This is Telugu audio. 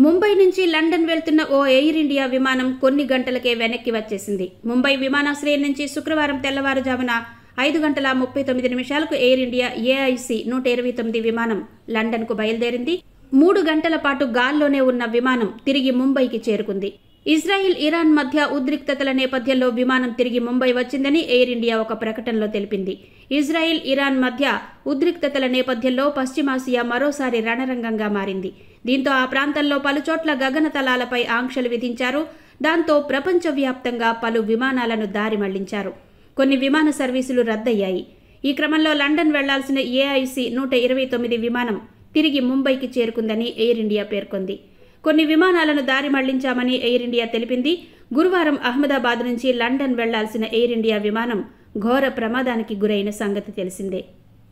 ముంబై నుంచి లండన్ వెళ్తున్న ఓ ఎయిర్ ఇండియా విమానం కొన్ని గంటలకే వెనక్కి వచ్చేసింది. ముంబై విమానాశ్రయం నుంచి శుక్రవారం తెల్లవారుజామున 5:39 ఎయిర్ ఇండియా AIC 129 విమానం లండన్కు బయలుదేరింది. 3 గంటల పాటు గాల్లోనే ఉన్న విమానం తిరిగి ముంబైకి చేరుకుంది. ఇజ్రాయిల్, ఇరాన్ మధ్య ఉద్రిక్తతల నేపథ్యంలో విమానం తిరిగి ముంబై వచ్చిందని ఎయిర్ ఇండియా ఒక ప్రకటనలో తెలిపింది. ఇజ్రాయిల్, ఇరాన్ మధ్య ఉద్రిక్తతల నేపథ్యంలో పశ్చిమాసియా మరోసారి రణరంగంగా మారింది. దీంతో ఆ ప్రాంతంలో పలుచోట్ల గగనతలాలపై ఆంక్షలు విధించారు. దాంతో ప్రపంచవ్యాప్తంగా పలు విమానాలను దారి మళ్లించారు. కొన్ని విమాన సర్వీసులు రద్దయ్యాయి. ఈ క్రమంలో లండన్ వెళ్లాల్సిన AIC 129 విమానం తిరిగి ముంబైకి చేరుకుందని ఎయిర్ ఇండియా పేర్కొంది. కొన్ని విమానాలను దారి మళ్లించామని ఎయిర్ ఇండియా తెలిపింది. గురువారం అహ్మదాబాద్ నుంచి లండన్ వెళ్లాల్సిన ఎయిర్ ఇండియా విమానం ఘోర ప్రమాదానికి గురైన సంగతి తెలిసిందే.